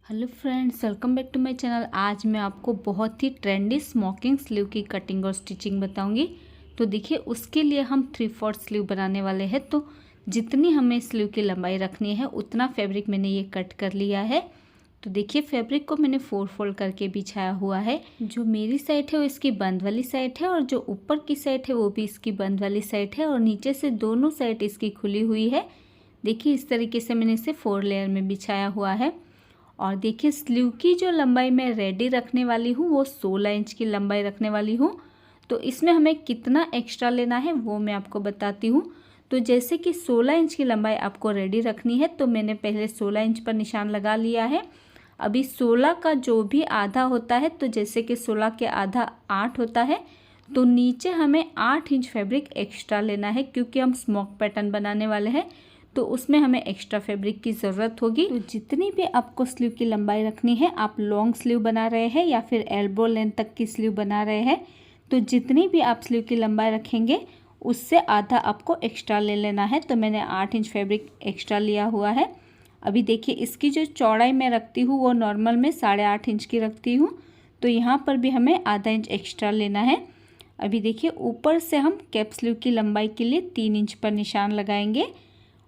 Hello friends, welcome back to my channel. आज मैं आपको बहुत ही ट्रेंडी स्मोकिंग स्लीव की कटिंग और स्टिचिंग बताऊंगी। तो देखिए, उसके लिए हम 3/4 स्लीव बनाने वाले हैं। तो जितनी हमें स्लीव की लंबाई रखनी है उतना फैब्रिक मैंने ये कट कर लिया है। तो देखिए, फैब्रिक को मैंने 4 फोल्ड करके बिछाया हुआ है। जो मेरी साइड है वो इसकी बंद वाली साइड है और जो ऊपर की साइड है वो भी इसकी बंद वाली साइड है और नीचे से दोनों साइड इसकी खुली हुई है। देखिए, इस तरीके से मैंने इसे 4 लेयर में बिछाया हुआ है। और देखिए, स्लीव की जो लंबाई मैं रेडी रखने वाली हूँ वो 16 इंच की लंबाई रखने वाली हूँ। तो इसमें हमें कितना एक्स्ट्रा लेना है वो मैं आपको बताती हूँ। तो जैसे कि 16 इंच की लंबाई आपको रेडी रखनी है, तो मैंने पहले 16 इंच पर निशान लगा लिया है। अभी 16 का जो भी आधा होता है, तो जैसे कि 16 के आधा 8 होता है, तो नीचे हमें 8 इंच फैब्रिक एक्स्ट्रा लेना है क्योंकि हम स्मोक पैटर्न बनाने वाले हैं। तो उसमें हमें एक्स्ट्रा फैब्रिक की ज़रूरत होगी। तो जितनी भी आपको स्लीव की लंबाई रखनी है, आप लॉन्ग स्लीव बना रहे हैं या फिर एल्बो लेंथ तक की स्लीव बना रहे हैं, तो जितनी भी आप स्लीव की लंबाई रखेंगे उससे आधा आपको एक्स्ट्रा ले लेना है। तो मैंने 8 इंच फैब्रिक एक्स्ट्रा लिया हुआ है। अभी देखिए, इसकी जो चौड़ाई मैं रखती हूँ वो नॉर्मल में 8.5 इंच की रखती हूँ। तो यहाँ पर भी हमें आधा इंच एक्स्ट्रा लेना है। अभी देखिए, ऊपर से हम कैप स्लीव की लंबाई के लिए 3 इंच पर निशान लगाएंगे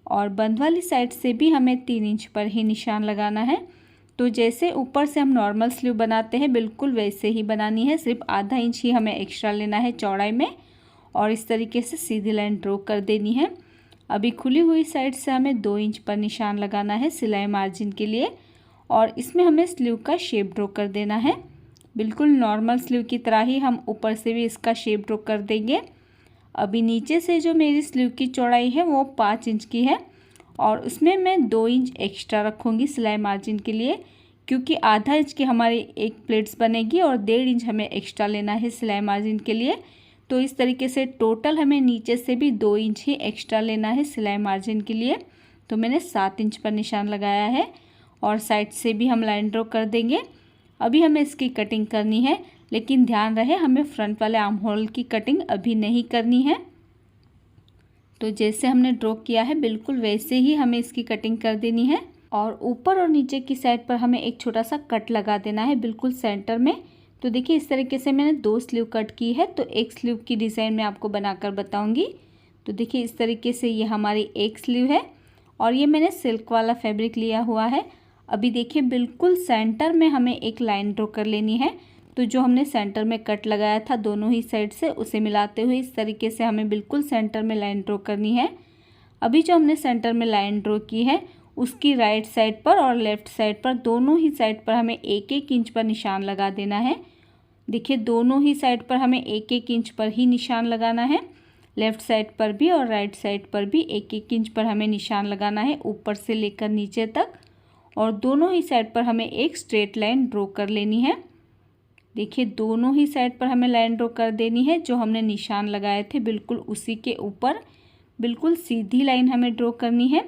और बंद वाली साइड से भी हमें 3 इंच पर ही निशान लगाना है। तो जैसे ऊपर से हम नॉर्मल स्लीव बनाते हैं बिल्कुल वैसे ही बनानी है, सिर्फ आधा इंच ही हमें एक्स्ट्रा लेना है चौड़ाई में और इस तरीके से सीधी लाइन ड्रॉ कर देनी है। अभी खुली हुई साइड से हमें 2 इंच पर निशान लगाना है सिलाई मार्जिन के लिए और इसमें हमें स्लीव का शेप ड्रॉ कर देना है। बिल्कुल नॉर्मल स्लीव की तरह ही हम ऊपर से भी इसका शेप ड्रॉ कर देंगे। अभी नीचे से जो मेरी स्लीव की चौड़ाई है वो 5 इंच की है और उसमें मैं 2 इंच एक्स्ट्रा रखूँगी सिलाई मार्जिन के लिए, क्योंकि आधा इंच की हमारी एक प्लेट्स बनेगी और 1.5 इंच हमें एक्स्ट्रा लेना है सिलाई मार्जिन के लिए। तो इस तरीके से टोटल हमें नीचे से भी 2 इंच ही एक्स्ट्रा लेना है सिलाई मार्जिन के लिए। तो मैंने 7 इंच पर निशान लगाया है और साइड से भी हम लाइन ड्रॉ कर देंगे। अभी हमें इसकी कटिंग करनी है, लेकिन ध्यान रहे हमें फ्रंट वाले आर्म होल की कटिंग अभी नहीं करनी है। तो जैसे हमने ड्रॉ किया है बिल्कुल वैसे ही हमें इसकी कटिंग कर देनी है और ऊपर और नीचे की साइड पर हमें एक छोटा सा कट लगा देना है बिल्कुल सेंटर में। तो देखिए, इस तरीके से मैंने 2 स्लीव कट की है। तो एक स्लीव की डिज़ाइन मैं आपको बनाकर बताऊंगी। तो देखिए, इस तरीके से ये हमारी एक स्लीव है और ये मैंने सिल्क वाला फैब्रिक लिया हुआ है। अभी देखिए, बिल्कुल सेंटर में हमें एक लाइन ड्रॉ कर लेनी है। तो जो हमने सेंटर में कट लगाया था दोनों ही साइड से, उसे मिलाते हुए इस तरीके से हमें बिल्कुल सेंटर में लाइन ड्रॉ करनी है। अभी जो हमने सेंटर में लाइन ड्रॉ की है उसकी राइट साइड पर और लेफ्ट साइड पर, दोनों ही साइड पर हमें 1-1 इंच पर निशान लगा देना है। देखिए, दोनों ही साइड पर हमें 1-1 इंच पर ही निशान लगाना है। लेफ्ट साइड पर भी और राइट साइड पर भी 1-1 इंच पर हमें निशान लगाना है ऊपर से लेकर नीचे तक। और दोनों ही साइड पर हमें एक स्ट्रेट लाइन ड्रॉ कर लेनी है। देखिए, दोनों ही साइड पर हमें लाइन ड्रॉ कर देनी है। जो हमने निशान लगाए थे बिल्कुल उसी के ऊपर बिल्कुल सीधी लाइन हमें ड्रॉ करनी है।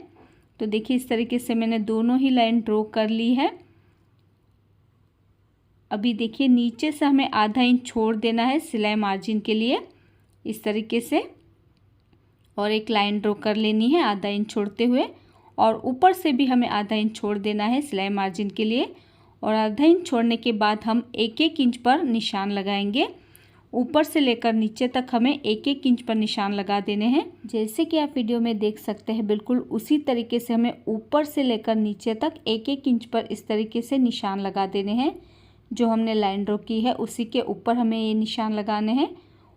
तो देखिए, इस तरीके से मैंने दोनों ही लाइन ड्रॉ कर ली है। अभी देखिए, नीचे से हमें आधा इंच छोड़ देना है सिलाई मार्जिन के लिए इस तरीके से और एक लाइन ड्रॉ कर लेनी है आधा इंच छोड़ते हुए और ऊपर से भी हमें आधा इंच छोड़ देना है सिलाई मार्जिन के लिए और आधा इंच छोड़ने के बाद हम 1-1 इंच पर निशान लगाएंगे। ऊपर से लेकर नीचे तक हमें 1-1 इंच पर निशान लगा देने हैं। जैसे कि आप वीडियो में देख सकते हैं बिल्कुल उसी तरीके से हमें ऊपर से लेकर नीचे तक 1-1 इंच पर इस तरीके से निशान लगा देने हैं। जो हमने लाइन ड्रॉ की है उसी के ऊपर हमें ये निशान लगाने हैं।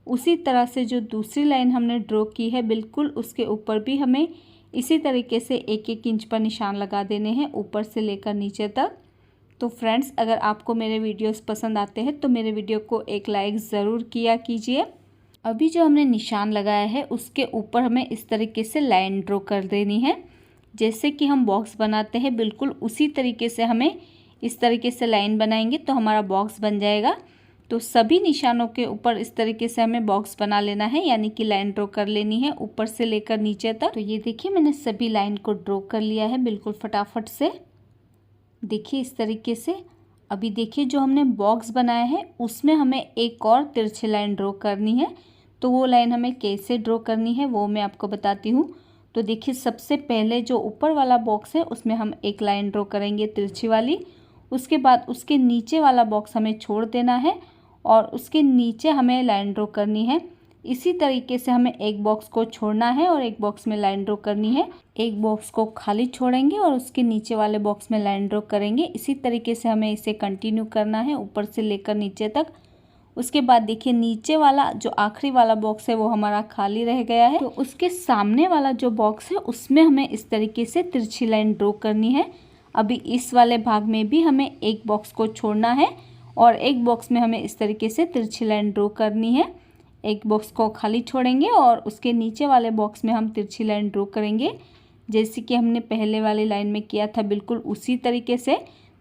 उसी तरह से जो दूसरी लाइन हमने ड्रॉ की है बिल्कुल उसके ऊपर भी हमें इसी तरीके से 1-1 इंच पर निशान लगा देने हैं ऊपर से लेकर नीचे तक। तो फ्रेंड्स, अगर आपको मेरे वीडियोस पसंद आते हैं तो मेरे वीडियो को एक लाइक ज़रूर किया कीजिए। अभी जो हमने निशान लगाया है उसके ऊपर हमें इस तरीके से लाइन ड्रॉ कर देनी है। जैसे कि हम बॉक्स बनाते हैं बिल्कुल उसी तरीके से हमें इस तरीके से लाइन बनाएंगे तो हमारा बॉक्स बन जाएगा। तो सभी निशानों के ऊपर इस तरीके से हमें बॉक्स बना लेना है, यानी कि लाइन ड्रॉ कर लेनी है ऊपर से लेकर नीचे तक। तो ये देखिए, मैंने सभी लाइन को ड्रॉ कर लिया है बिल्कुल फटाफट से। देखिए, इस तरीके से। अभी देखिए, जो हमने बॉक्स बनाया है उसमें हमें एक और तिरछी लाइन ड्रॉ करनी है। तो वो लाइन हमें कैसे ड्रॉ करनी है वो मैं आपको बताती हूँ। तो देखिए, सबसे पहले जो ऊपर वाला बॉक्स है उसमें हम एक लाइन ड्रॉ करेंगे तिरछी वाली। उसके बाद उसके नीचे वाला बॉक्स हमें छोड़ देना है और उसके नीचे हमें लाइन ड्रॉ करनी है। इसी तरीके से हमें एक बॉक्स को छोड़ना है और एक बॉक्स में लाइन ड्रॉ करनी है। एक बॉक्स को खाली छोड़ेंगे और उसके नीचे वाले बॉक्स में लाइन ड्रॉ करेंगे। इसी तरीके से हमें इसे कंटिन्यू करना है ऊपर से लेकर नीचे तक। उसके बाद देखिए नीचे वाला जो आखिरी वाला बॉक्स है वो हमारा खाली रह गया है, तो उसके सामने वाला जो बॉक्स है उसमें हमें इस तरीके से तिरछी लाइन ड्रॉ करनी है। अभी इस वाले भाग में भी हमें एक बॉक्स को छोड़ना है और एक बॉक्स में हमें इस तरीके से तिरछी लाइन ड्रॉ करनी है। एक बॉक्स को खाली छोड़ेंगे और उसके नीचे वाले बॉक्स में हम तिरछी लाइन ड्रॉ करेंगे, जैसे कि हमने पहले वाली लाइन में किया था बिल्कुल उसी तरीके से।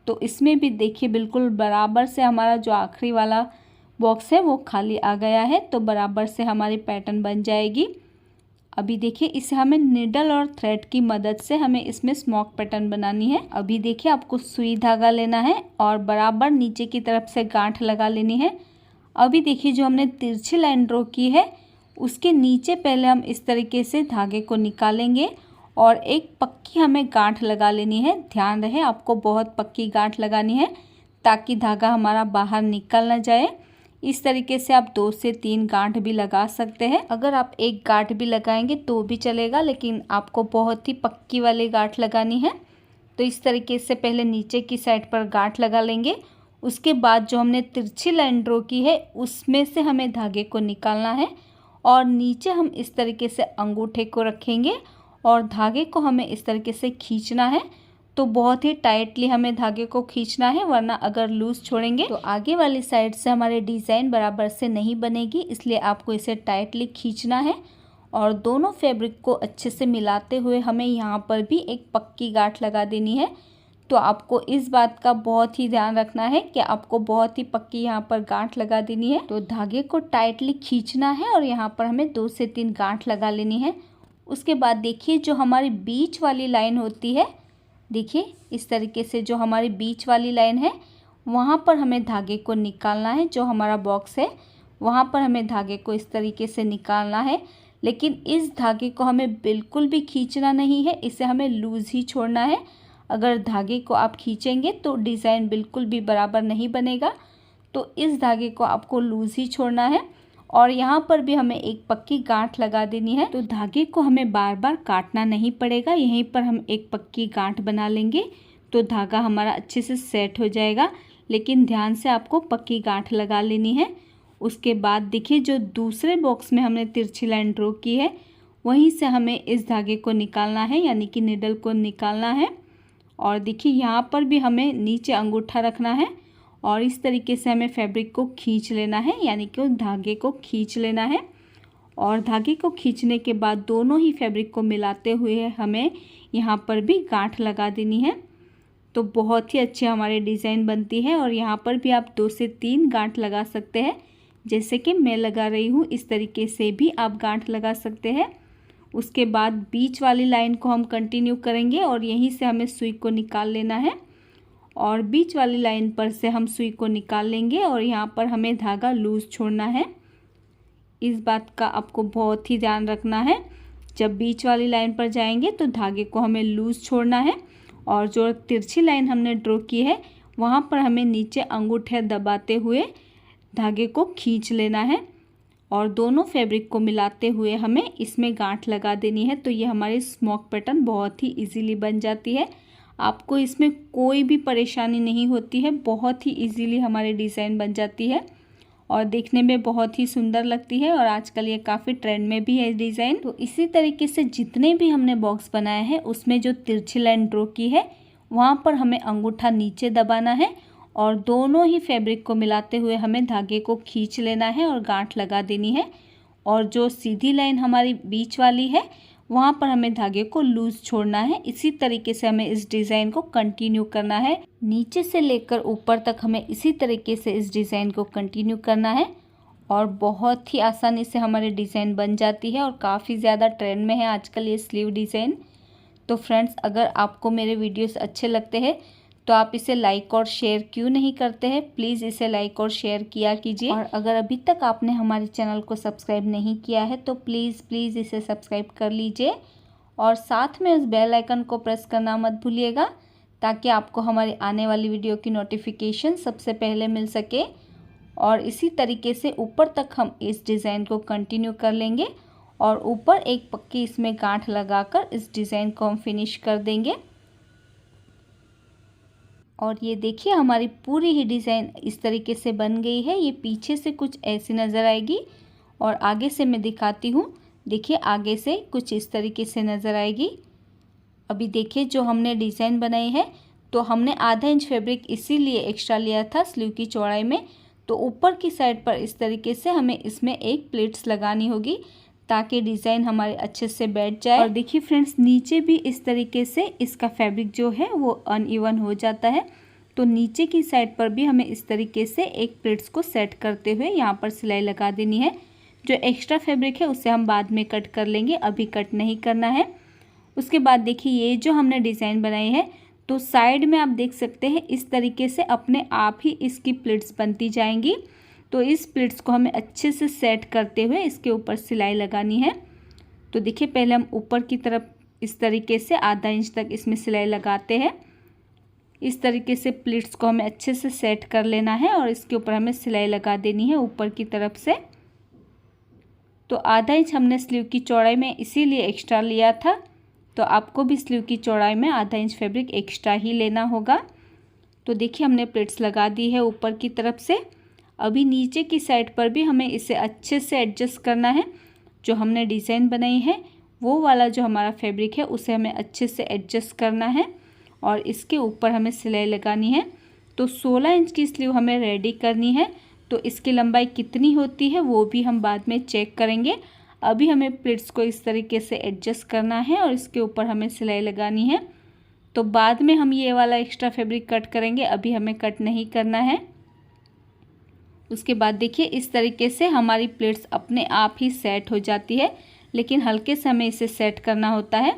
तो इसमें भी देखिए बिल्कुल बराबर से हमारा जो आखिरी वाला बॉक्स है वो खाली आ गया है, तो बराबर से हमारी पैटर्न बन जाएगी। अभी देखिए इसे हमें निडल और थ्रेड की मदद से हमें इसमें स्मोक पैटर्न बनानी है। अभी देखिए आपको सुई धागा लेना है और बराबर नीचे की तरफ से गांठ लगा लेनी है। अभी देखिए जो हमने तिरछी लाइन ड्रॉ की है उसके नीचे पहले हम इस तरीके से धागे को निकालेंगे और एक पक्की हमें गांठ लगा लेनी है। ध्यान रहे आपको बहुत पक्की गांठ लगानी है ताकि धागा हमारा बाहर निकल ना जाए। इस तरीके से आप 2 से 3 गांठ भी लगा सकते हैं। अगर आप एक गांठ भी लगाएंगे तो भी चलेगा, लेकिन आपको बहुत ही पक्की वाली गांठ लगानी है। तो इस तरीके से पहले नीचे की साइड पर गांठ लगा लेंगे। उसके बाद जो हमने तिरछी लाइन ड्रॉ की है उसमें से हमें धागे को निकालना है और नीचे हम इस तरीके से अंगूठे को रखेंगे और धागे को हमें इस तरीके से खींचना है। तो बहुत ही टाइटली हमें धागे को खींचना है, वरना अगर लूज छोड़ेंगे तो आगे वाली साइड से हमारे डिज़ाइन बराबर से नहीं बनेगी, इसलिए आपको इसे टाइटली खींचना है। और दोनों फैब्रिक को अच्छे से मिलाते हुए हमें यहाँ पर भी एक पक्की गांठ लगा देनी है। तो आपको इस बात का बहुत ही ध्यान रखना है कि आपको बहुत ही पक्की यहाँ पर गांठ लगा देनी है। तो धागे को टाइटली खींचना है और यहाँ पर हमें 2 से 3 गांठ लगा लेनी है। उसके बाद देखिए जो हमारी बीच वाली लाइन होती है, देखिए इस तरीके से जो हमारी बीच वाली लाइन है वहाँ पर हमें धागे को निकालना है। जो हमारा बॉक्स है वहाँ पर हमें धागे को इस तरीके से निकालना है, लेकिन इस धागे को हमें बिल्कुल भी खींचना नहीं है, इसे हमें लूज़ ही छोड़ना है। अगर धागे को आप खींचेंगे तो डिज़ाइन बिल्कुल भी बराबर नहीं बनेगा, तो इस धागे को आपको लूज़ ही छोड़ना है। और यहाँ पर भी हमें एक पक्की गांठ लगा देनी है। तो धागे को हमें बार बार काटना नहीं पड़ेगा, यहीं पर हम एक पक्की गांठ बना लेंगे तो धागा हमारा अच्छे से सेट हो जाएगा। लेकिन ध्यान से आपको पक्की गांठ लगा लेनी है। उसके बाद देखिए जो दूसरे बॉक्स में हमने तिरछी लाइन ड्रॉ की है वहीं से हमें इस धागे को निकालना है, यानी कि निडल को निकालना है। और देखिए यहाँ पर भी हमें नीचे अंगूठा रखना है और इस तरीके से हमें फैब्रिक को खींच लेना है, यानी कि उस धागे को खींच लेना है। और धागे को खींचने के बाद दोनों ही फैब्रिक को मिलाते हुए हमें यहाँ पर भी गांठ लगा देनी है। तो बहुत ही अच्छी हमारी डिज़ाइन बनती है। और यहाँ पर भी आप 2 से 3 गांठ लगा सकते हैं, जैसे कि मैं लगा रही हूँ इस तरीके से भी आप गांठ लगा सकते हैं। उसके बाद बीच वाली लाइन को हम कंटिन्यू करेंगे और यहीं से हमें सुई को निकाल लेना है और बीच वाली लाइन पर से हम सुई को निकाल लेंगे और यहाँ पर हमें धागा लूज़ छोड़ना है। इस बात का आपको बहुत ही ध्यान रखना है। जब बीच वाली लाइन पर जाएंगे तो धागे को हमें लूज़ छोड़ना है और जो तिरछी लाइन हमने ड्रॉ की है वहाँ पर हमें नीचे अंगूठे दबाते हुए धागे को खींच लेना है और दोनों फैब्रिक को मिलाते हुए हमें इसमें गांठ लगा देनी है। तो ये हमारी स्मोक पैटर्न बहुत ही इजीली बन जाती है, आपको इसमें कोई भी परेशानी नहीं होती है, बहुत ही इजीली हमारी डिज़ाइन बन जाती है और देखने में बहुत ही सुंदर लगती है। और आजकल ये काफ़ी ट्रेंड में भी है डिज़ाइन। तो इसी तरीके से जितने भी हमने बॉक्स बनाए हैं उसमें जो तिरछी लाइन ड्रॉ की है वहाँ पर हमें अंगूठा नीचे दबाना है और दोनों ही फैब्रिक को मिलाते हुए हमें धागे को खींच लेना है और गांठ लगा देनी है। और जो सीधी लाइन हमारी बीच वाली है वहाँ पर हमें धागे को लूज़ छोड़ना है। इसी तरीके से हमें इस डिज़ाइन को कंटिन्यू करना है, नीचे से लेकर ऊपर तक हमें इसी तरीके से इस डिज़ाइन को कंटिन्यू करना है और बहुत ही आसानी से हमारी डिज़ाइन बन जाती है और काफ़ी ज़्यादा ट्रेंड में है आजकल ये स्लीव डिज़ाइन। तो फ्रेंड्स अगर आपको मेरे वीडियोस अच्छे लगते हैं तो आप इसे लाइक और शेयर क्यों नहीं करते हैं, प्लीज़ इसे लाइक और शेयर किया कीजिए। और अगर अभी तक आपने हमारे चैनल को सब्सक्राइब नहीं किया है तो प्लीज़ इसे सब्सक्राइब कर लीजिए और साथ में उस बेल आइकन को प्रेस करना मत भूलिएगा ताकि आपको हमारी आने वाली वीडियो की नोटिफिकेशन सबसे पहले मिल सके। और इसी तरीके से ऊपर तक हम इस डिज़ाइन को कंटिन्यू कर लेंगे और ऊपर एक पक्की इसमें गांठ लगाकर इस डिज़ाइन को हम फिनिश कर देंगे। और ये देखिए हमारी पूरी ही डिज़ाइन इस तरीके से बन गई है। ये पीछे से कुछ ऐसी नज़र आएगी और आगे से मैं दिखाती हूँ। देखिए आगे से कुछ इस तरीके से नज़र आएगी। अभी देखिए जो हमने डिज़ाइन बनाई है तो हमने आधा इंच फैब्रिक इसीलिए एक्स्ट्रा लिया था स्लीव की चौड़ाई में। तो ऊपर की साइड पर इस तरीके से हमें इसमें एक प्लेट्स लगानी होगी ताकि डिज़ाइन हमारे अच्छे से बैठ जाए। और देखिए फ्रेंड्स नीचे भी इस तरीके से इसका फैब्रिक जो है वो अनइवन हो जाता है। तो नीचे की साइड पर भी हमें इस तरीके से एक प्लेट्स को सेट करते हुए यहाँ पर सिलाई लगा देनी है। जो एक्स्ट्रा फैब्रिक है उसे हम बाद में कट कर लेंगे, अभी कट नहीं करना है। उसके बाद देखिए ये जो हमने डिज़ाइन बनाई है तो साइड में आप देख सकते हैं इस तरीके से अपने आप ही इसकी प्लेट्स बनती जाएंगी। तो इस प्लेट्स को हमें अच्छे से सेट करते हुए इसके ऊपर सिलाई लगानी है। तो देखिए पहले हम ऊपर की तरफ इस तरीके से आधा इंच तक इसमें सिलाई लगाते हैं। इस तरीके से प्लेट्स को हमें अच्छे से सेट कर लेना है और इसके ऊपर हमें सिलाई लगा देनी है ऊपर की तरफ से। तो आधा इंच हमने स्लीव की चौड़ाई में इसीलिए एक्स्ट्रा लिया था, तो आपको भी स्लीव की चौड़ाई में आधा इंच फैब्रिक एक्स्ट्रा ही लेना होगा। तो देखिए हमने प्लेट्स लगा दी है ऊपर की तरफ से। अभी नीचे की साइड पर भी हमें इसे अच्छे से एडजस्ट करना है। जो हमने डिज़ाइन बनाई है वो वाला जो हमारा फैब्रिक है उसे हमें अच्छे से एडजस्ट करना है और इसके ऊपर हमें सिलाई लगानी है। तो 16 इंच की स्लीव हमें रेडी करनी है। तो इसकी लंबाई कितनी होती है वो भी हम बाद में चेक करेंगे। अभी हमें प्लेट्स को इस तरीके से एडजस्ट करना है और इसके ऊपर हमें सिलाई लगानी है। तो बाद में हम ये वाला एक्स्ट्रा फैब्रिक कट करेंगे, अभी हमें कट नहीं करना है। उसके बाद देखिए इस तरीके से हमारी प्लेट्स अपने आप ही सेट हो जाती है, लेकिन हल्के से हमें इसे सेट करना होता है।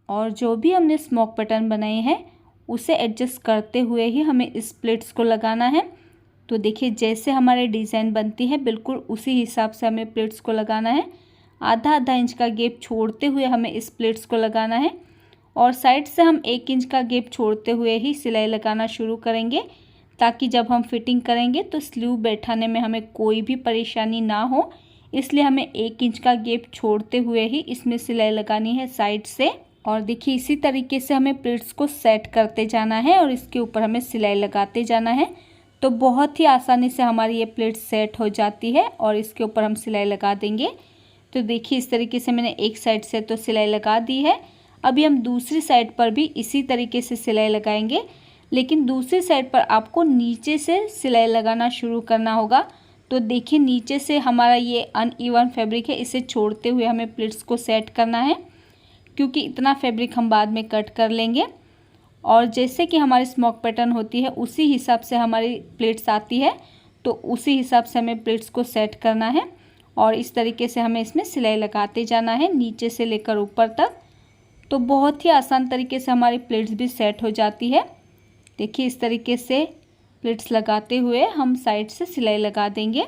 और जो भी हमने स्मोक पैटर्न बनाए हैं उसे एडजस्ट करते हुए ही हमें इस प्लेट्स को लगाना है। तो देखिए जैसे हमारे डिज़ाइन बनती है बिल्कुल उसी हिसाब से हमें प्लेट्स को लगाना है। आधा आधा इंच का गैप छोड़ते हुए हमें इस प्लेट्स को लगाना है और साइड से हम 1 इंच का गैप छोड़ते हुए ही सिलाई लगाना शुरू करेंगे ताकि जब हम फिटिंग करेंगे तो स्लीव बैठाने में हमें कोई भी परेशानी ना हो। इसलिए हमें 1 इंच का गैप छोड़ते हुए ही इसमें सिलाई लगानी है साइड से। और देखिए इसी तरीके से हमें प्लेट्स को सेट करते जाना है और इसके ऊपर हमें सिलाई लगाते जाना है। तो बहुत ही आसानी से हमारी ये प्लेट सेट हो जाती है और इसके ऊपर हम सिलाई लगा देंगे। तो देखिए इस तरीके से मैंने एक साइड से तो सिलाई लगा दी है। अभी हम दूसरी साइड पर भी इसी तरीके से सिलाई लगाएंगे, लेकिन दूसरी साइड पर आपको नीचे से सिलाई लगाना शुरू करना होगा। तो देखिए नीचे से हमारा ये अनइवन फैब्रिक है, इसे छोड़ते हुए हमें प्लेट्स को सेट करना है क्योंकि इतना फैब्रिक हम बाद में कट कर लेंगे। और जैसे कि हमारी स्मोक पैटर्न होती है उसी हिसाब से हमारी प्लेट्स आती है, तो उसी हिसाब से हमें प्लेट्स को सेट करना है और इस तरीके से हमें इसमें सिलाई लगाते जाना है नीचे से लेकर ऊपर तक। तो बहुत ही आसान तरीके से हमारी प्लेट्स भी सेट हो जाती है। देखिए इस तरीके से प्लेट्स लगाते हुए हम साइड से सिलाई लगा देंगे।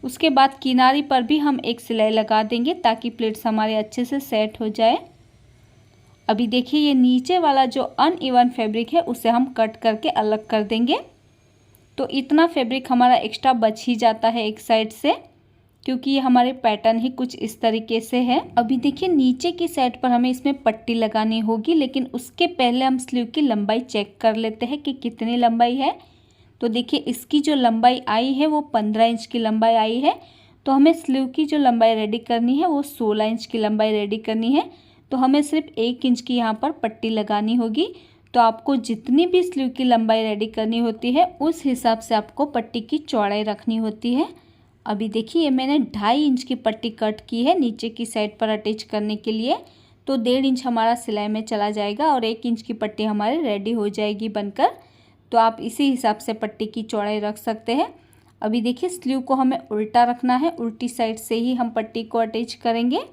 उसके बाद किनारी पर भी हम एक सिलाई लगा देंगे ताकि प्लेट्स हमारे अच्छे से सेट हो जाए। अभी देखिए ये नीचे वाला जो अनइवन फैब्रिक है उसे हम कट करके अलग कर देंगे। तो इतना फैब्रिक हमारा एक्स्ट्रा बच ही जाता है एक साइड से, क्योंकि ये हमारे पैटर्न ही कुछ इस तरीके से है। अभी देखिए नीचे की साइड पर हमें इसमें पट्टी लगानी होगी, लेकिन उसके पहले हम स्लीव की लंबाई चेक कर लेते हैं कि कितनी लंबाई है। तो देखिए इसकी जो लंबाई आई है वो 15 इंच की लंबाई आई है। तो हमें स्लीव की जो लंबाई रेडी करनी है वो 16 इंच की लंबाई रेडी करनी है। तो हमें सिर्फ 1 इंच की यहाँ पर पट्टी लगानी होगी। तो आपको जितनी भी स्लीव की लंबाई रेडी करनी होती है उस हिसाब से आपको पट्टी की चौड़ाई रखनी होती है। अभी देखिए मैंने 2.5 इंच की पट्टी कट की है नीचे की साइड पर अटैच करने के लिए। तो 1.5 इंच हमारा सिलाई में चला जाएगा और 1 इंच की पट्टी हमारी रेडी हो जाएगी बनकर। तो आप इसी हिसाब से पट्टी की चौड़ाई रख सकते हैं। अभी देखिए स्लीव को हमें उल्टा रखना है, उल्टी साइड से ही हम पट्टी को अटैच करेंगे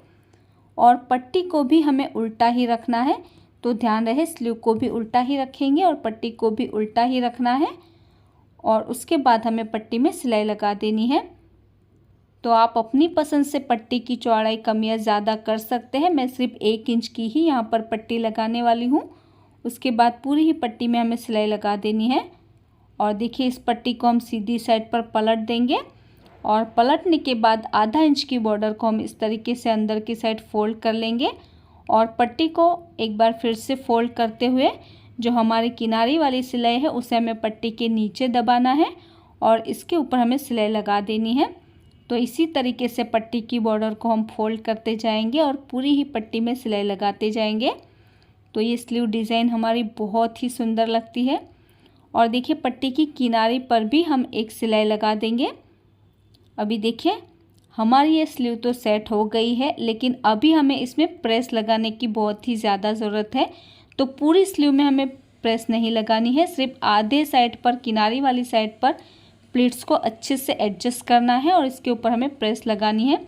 और पट्टी को भी हमें उल्टा ही रखना है। तो ध्यान रहे स्लीव को भी उल्टा ही रखेंगे और पट्टी को भी उल्टा ही रखना है और उसके बाद हमें पट्टी में सिलाई लगा देनी है। तो आप अपनी पसंद से पट्टी की चौड़ाई कम या ज़्यादा कर सकते हैं। मैं सिर्फ 1 इंच की ही यहाँ पर पट्टी लगाने वाली हूँ। उसके बाद पूरी ही पट्टी में हमें सिलाई लगा देनी है। और देखिए इस पट्टी को हम सीधी साइड पर पलट देंगे और पलटने के बाद आधा इंच की बॉर्डर को हम इस तरीके से अंदर की साइड फोल्ड कर लेंगे और पट्टी को एक बार फिर से फोल्ड करते हुए जो हमारी किनारी वाली सिलाई है उसे हमें पट्टी के नीचे दबाना है और इसके ऊपर हमें सिलाई लगा देनी है। तो इसी तरीके से पट्टी की बॉर्डर को हम फोल्ड करते जाएंगे और पूरी ही पट्टी में सिलाई लगाते जाएंगे। तो ये स्लीव डिज़ाइन हमारी बहुत ही सुंदर लगती है। और देखिए पट्टी की किनारी पर भी हम एक सिलाई लगा देंगे। अभी देखिए हमारी ये स्लीव तो सेट हो गई है, लेकिन अभी हमें इसमें प्रेस लगाने की बहुत ही ज़्यादा ज़रूरत है। तो पूरी स्लीव में हमें प्रेस नहीं लगानी है, सिर्फ आधे साइड पर, किनारी वाली साइड पर प्लीट्स को अच्छे से एडजस्ट करना है और इसके ऊपर हमें प्रेस लगानी है।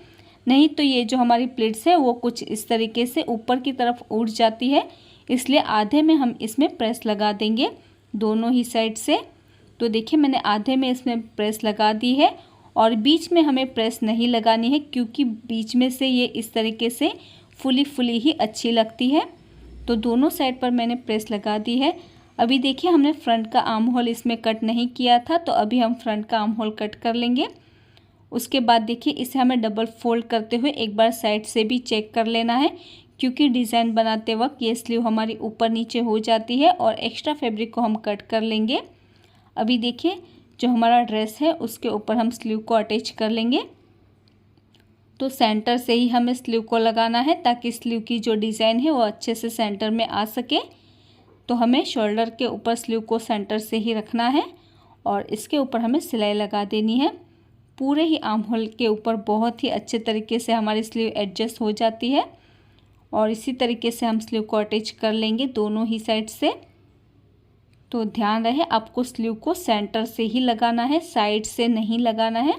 नहीं तो ये जो हमारी प्लीट्स है वो कुछ इस तरीके से ऊपर की तरफ उठ जाती है, इसलिए आधे में हम इसमें प्रेस लगा देंगे दोनों ही साइड से। तो देखिए मैंने आधे में इसमें प्रेस लगा दी है और बीच में हमें प्रेस नहीं लगानी है, क्योंकि बीच में से ये इस तरीके से फुली फुली ही अच्छी लगती है। तो दोनों साइड पर मैंने प्रेस लगा दी है। अभी देखिए हमने फ्रंट का आर्म होल इसमें कट नहीं किया था, तो अभी हम फ्रंट का आर्म होल कट कर लेंगे। उसके बाद देखिए इसे हमें डबल फोल्ड करते हुए एक बार साइड से भी चेक कर लेना है, क्योंकि डिज़ाइन बनाते वक्त ये स्लीव हमारी ऊपर नीचे हो जाती है और एक्स्ट्रा फैब्रिक को हम कट कर लेंगे। अभी देखिए जो हमारा ड्रेस है उसके ऊपर हम स्लीव को अटैच कर लेंगे। तो सेंटर से ही हमें स्लीव को लगाना है ताकि स्लीव की जो डिज़ाइन है वो अच्छे से सेंटर में आ सके। तो हमें शोल्डर के ऊपर स्लीव को सेंटर से ही रखना है और इसके ऊपर हमें सिलाई लगा देनी है। पूरे ही आर्म होल के ऊपर बहुत ही अच्छे तरीके से हमारी स्लीव एडजस्ट हो जाती है और इसी तरीके से हम स्लीव को अटैच कर लेंगे दोनों ही साइड से। तो ध्यान रहे आपको स्लीव को सेंटर से ही लगाना है, साइड से नहीं लगाना है,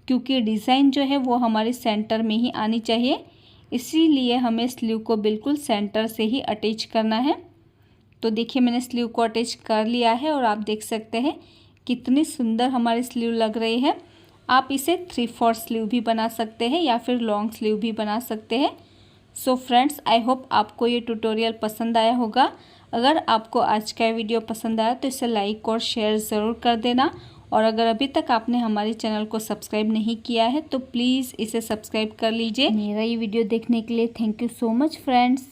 क्योंकि डिज़ाइन जो है वो हमारी सेंटर में ही आनी चाहिए। इसीलिए हमें स्लीव को बिल्कुल सेंटर से ही अटैच करना है। तो देखिए मैंने स्लीव को अटैच कर लिया है और आप देख सकते हैं कितनी सुंदर हमारी स्लीव लग रही है। आप इसे 3/4 स्लीव भी बना सकते हैं या फिर लॉन्ग स्लीव भी बना सकते हैं। सो फ्रेंड्स, आई होप आपको ये ट्यूटोरियल पसंद आया होगा। अगर आपको आज का वीडियो पसंद आया तो इसे लाइक और शेयर ज़रूर कर देना। और अगर अभी तक आपने हमारे चैनल को सब्सक्राइब नहीं किया है तो प्लीज़ इसे सब्सक्राइब कर लीजिए। मेरा ये वीडियो देखने के लिए thank you so much friends.